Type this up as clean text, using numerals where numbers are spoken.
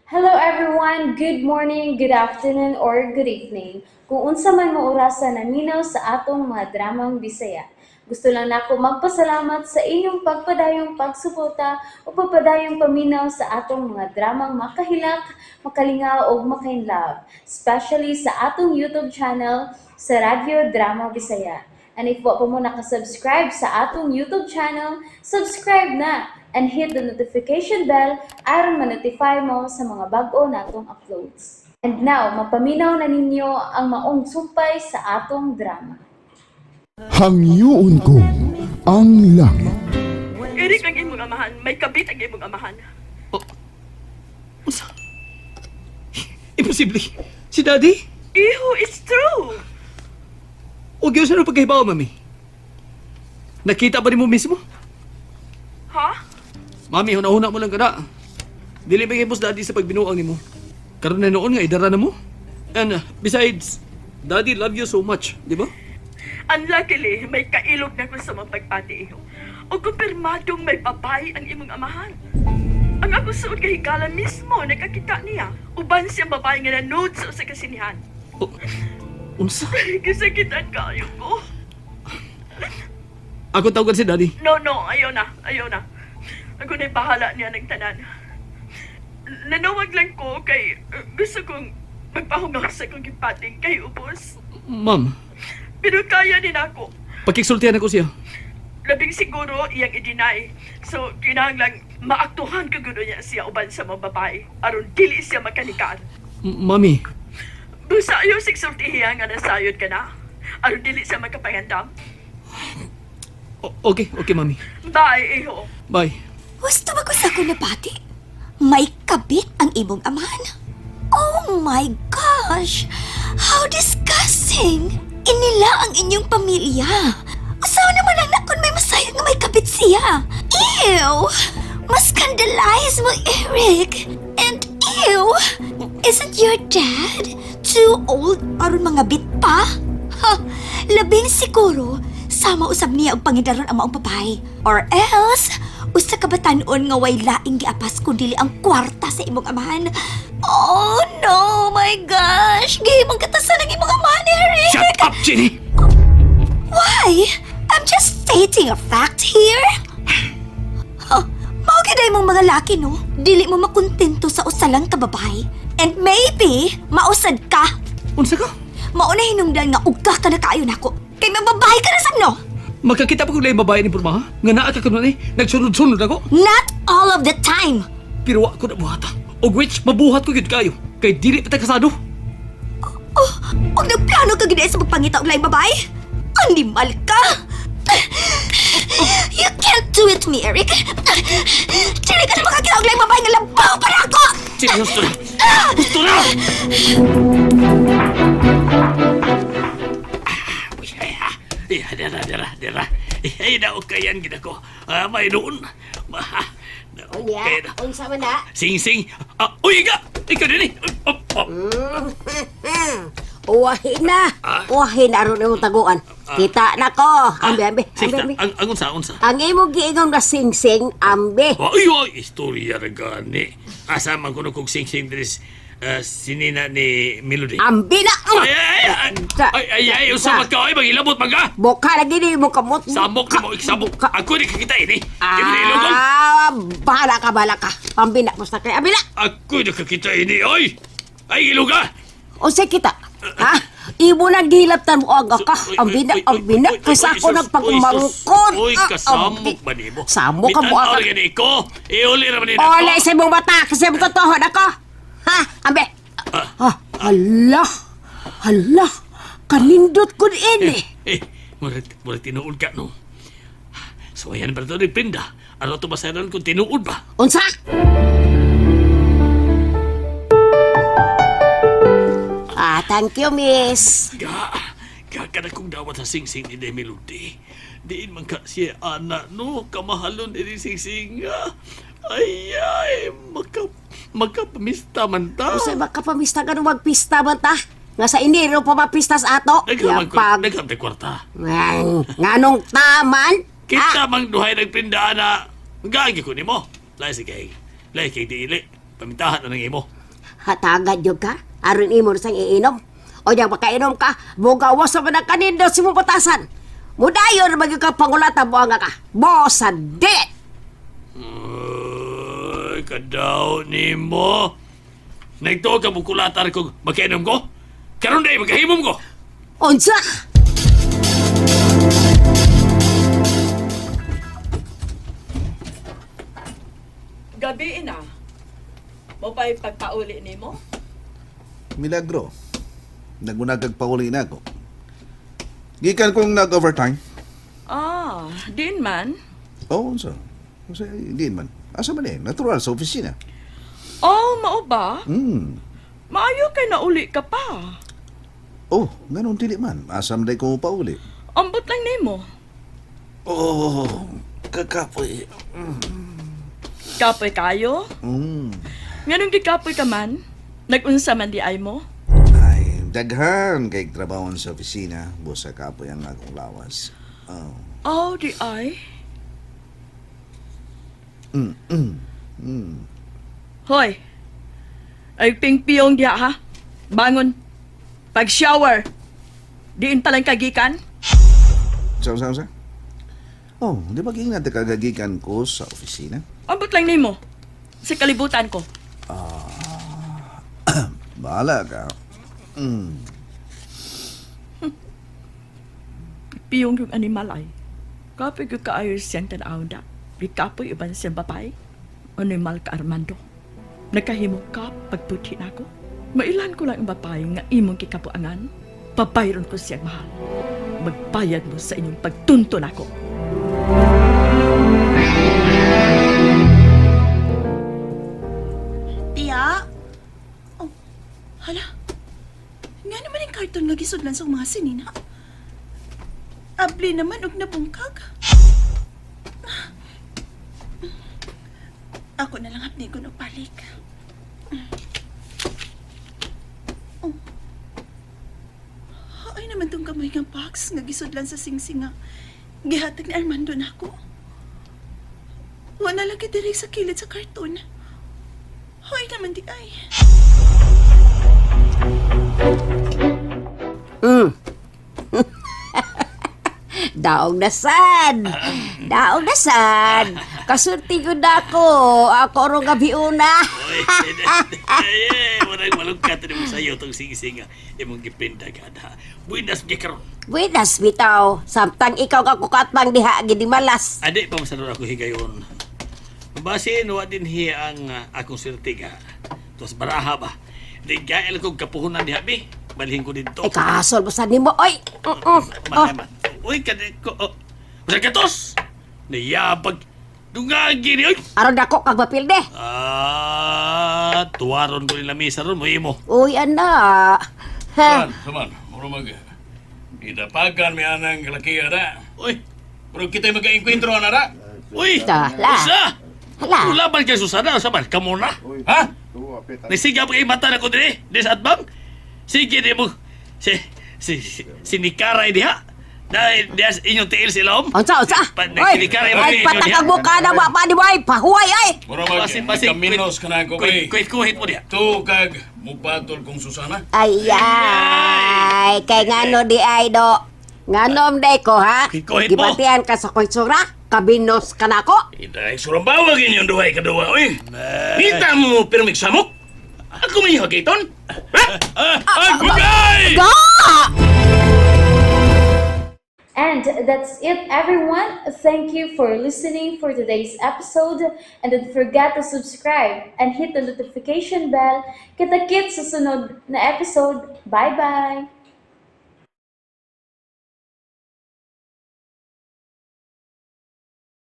Hello everyone, good morning, good afternoon, or good evening. Kung unsa man mo orasan naminaw sa atong mga dramang Bisaya. Gusto lang nako magpasalamat sa inyong pagpadayong pagsuporta o pagpadayong paminaw sa atong mga dramang makahilak, makalingaw o makainlove, especially sa atong YouTube channel sa Radyo Drama Bisaya. And if wa pa mo nakasubscribe sa atong YouTube channel, subscribe na and hit the notification bell aron ma-notify mo sa mga bag-o natong uploads. And now, mapaminaw na ninyo ang maong sumpay sa atong drama. Hangyoon Ko Ang Langit. Eric ang imong amahan, may kabit ang imong amahan. Unsa? Imposible. Si Daddy? Iho, it's true. Huwag yun sa pagkahibaw, Mami. Nakita ba ni mo mismo? Ha? Mami, hunahuna mo lang ka na. Dili ba kay boss Daddy sa pagbinuang ni mo? Karon na noon nga, idara na mo. And besides, Daddy love you so much, di ba? Unluckily, may kailog na ko sa mga pagpati iho. O kumpirmadong may babae ang imong amahan. Ang ako suod kahigalan mismo, nakakita niya. Uban siyang babae nga nanood sa usa ka sinihan. O, unsa? Kasakitan kayo ko. Ako tawagan si Daddy. No, ayaw na. Ako na'y bahala niya ng tanan. Nanawag lang ko kay gusto kong magpahungaw sa kong gipating kay ubos. Ma'am, Pero kaya din ako. pakiksultihan ako siya. Labing siguro iyang i-deny. So, kinahanglang maaktuhan ko gusto niya siya uban sa mga babae. Aron dili siya makanikaan. Mami, Busa ayaw sigsultihiya nga nasayod ka na. Aron dili siya makapangandam. okay, Mami. Bye, iho. Bye. Gusto ba ko sa kunabati? May kabit ang imong amahan. Oh my gosh! How disgusting! Inila ang inyong pamilya. Usaw naman lang na kung may masayang nga may kabit siya. Ew! Mas scandalize mo, Eric. And ew! Isn't your dad too old aron mga bit pa? Ha! Labing siguro, sama usab niya og pangidaron ang maong babae. Or else, usa ka batan-on nga way laing giapas kun dili ang kwarta sa imong amahan. Oh no, my gosh! Gihimong katasan ang imong amahan, Eric! Shut up, Jenny! Why? I'm just stating a fact here. Huh, mao gyud mong mga laki, no? Dili mo makontento sa usa lang ka babae. And maybe, mausad ka. Unsa ka? Mauna hinungdan nga ugka ka na kaayo nako. Kay may babae ka na sab, no? Magkakita pa kung lang babae ni Purma, ha? Nga naa ka kuno ni, nagsunod-sunod ako. Not all of the time. Pero wa ko na buhata. Og which, mabuhat ko yun kayo. Kay dili pa tayo kasado. Oh, og nagplano ka gid sa pagpangita og laing babae? Animal ka! You can't do it to me, Eric. Dili ka na makakita og laing babae nga labaw para ako! Jenny, gusto na! Gusto na! Dira. Ay, naukayan gina ko. May noon. Unya, unsa man na? Sing. Uy, ikaw din eh. Uwahin na. Uwahin na aron imong taguan. Kita na ko. Ambe. Ang unsa? Ang imong giingon nga sing-sing, ambe. Ay, istorya na gani. Asa man kuno kong sing dres sinina ni Melody. Ambe na. Ay, usa ka ay magilabot maga. Boka lagi ni mo kamot. Sabok mo, iksabok. Ako di kakita ini. Bahala ka. Ambe na, basta kay ambe na. Ako di kakita ini, oy. Ay, iluga. Unsa kita? Ha? Imo nang gihilaptan mo aga ka. Ambe na. Kasi ako nagpagmangkon. Uy, kasamok ba ni mo? Samok ka mo aga. Bitan organi ko. Iuli raman ni Ole sa imong mata kasi mo totohon ako. Ha? Ambe. Hala. Kanindot ko din eh. Murag tinuod ka, no? So, ayan ba ito ni Pinda? Ano ito masayaran kung tinuod ba? Unsa? Thank you, miss. Kakana kong dawat sa sing-sing ni Melody. Diin man ka siya, anak, no? Kamahalon ni sing-sing. Ay, magkapamista man ta. Unsa ba ka pamista ka nung magpista man ta? Nga sa iniro pa mapista sa ato? Nagkamay kwarta. Nganong taman? Kita mang duhay nagpindaan na gagi ko ni mo. Lai kay diili. Pamintahan na ng imo. Hatagad yun ka, aron imo na sang iinom. O niya makainom ka, bugawas sa manang kanindo si mong patasan. Mudayon na maging ka pangulata mo nga ka. Bosa dit! Ay, kadaw ni mo. Nagtuog ka bukulatar ko magkainom ko? Karon day, magkahimom ko. Unsa? Gabi na. Mo pa'y pagpauli ni mo? Milagro. Nagunagag pauli na ako. Gikan kong nag-overtime. Din man. Oo, so. Kasi hindi man. Asa man eh, natural sa opisina. Mao ba? Maayo kay nauli ka pa. Oh, ganun dili man. Asam day ko pauli. Ambot lang nimo. Oh, kakapoy. Kapoy kayo? Nganong gikapoy ka man? Nagunsa man di ay mo? Ay, daghan kay trabaho sa opisina. Busa kapoy ang akong lawas. Di ay? Hoy! Ay pingpiyong diya ha? Bangon. Pag-shower. Diin palang kagikan? Sa? Oh, di ba kaya natin kagagikan ko sa opisina? Ambot lang nimo. Sa kalibutan ko. Bahala ka. Piyong yung animal ay. Kapoy yung kaayos siyang tanaw na. Kapoy iban siyang babae. Animal ka Armando. Nakahimo ka pagputi na ako. Mailan ko lang ang babae nga imong kikapuangan. Pabayron ko siyang mahal. Magbayad mo sa inyong pagtuntun ako. Tiya? Oh, hala. Nga naman yung karton nga gisudlan sa mga sinina. Abli naman og nabungkag. Ako na lang hapni ko balik. Oh. Ay naman tong kamay nga box nga gisudlan sa singsinga. Gihatag ni Armando na ako. Wala lagi diri sa kilid sa karton. Hoy naman di ay. Daog na sad! Daog na sad! Kasulti ko na ako! Ako rong gabi una! Ay, walang malungkat rin mo sa'yo itong sing-singa. Imong gipinda ka na. Buinas mo karon. Buenas, bitaw! Samtang ikaw kakukatbang diha, gidi malas! Adi, pamasalon ako higayon. Mabasin, wa din hiya ang akong sirtiga. Tapos baraha ba? Ligail kong kapuhunan diha, bi. Balhin ko dito. Ay, kahasol mo sa nimo! Oy! Malaman. Uy, kanin ko. Usa katos! Niyabag. Dungagi ni, oy! Aron dako kag mapilde! Tuwaron ko nila misa ron, mo imo. Uy, ana! Ha? Saman, muro mag... Idapagan may anang kalaki ada. Uy! Pero kita mag-enkwentro na da. Uy! Hala. Usa! Hala! Ulaban kay Susana, saman, kamo na. Ha? Nasiga pa kay mata na ko din, di sa atbang. Sige, di mo. Si Nikaray diha. Dahil diya inyong tiil sila, om. Unsa? Nagkinikaray mo Ay, ninyo patak diha. ang mukha na pa di boy! Pahuway ay! Muro mag... Pasing, Kaminos ka na ako kay... Kuhit mo diha. Tu kag mupatol kong Susana. Ay, kay ngano di ay do. Nganom day ko ha? Kuhit mo. Gibatian ka sa koysura? Kabinos ka na ko? Iday, surambawag inyong duhay kadua, oy. Nita mo pirmik samok? Ako may hagiton? Ha? Ay, bugay! Ga! And that's it, everyone. Thank you for listening for today's episode. And don't forget to subscribe and hit the notification bell. Kita-kits sa sunod na episode. Bye-bye!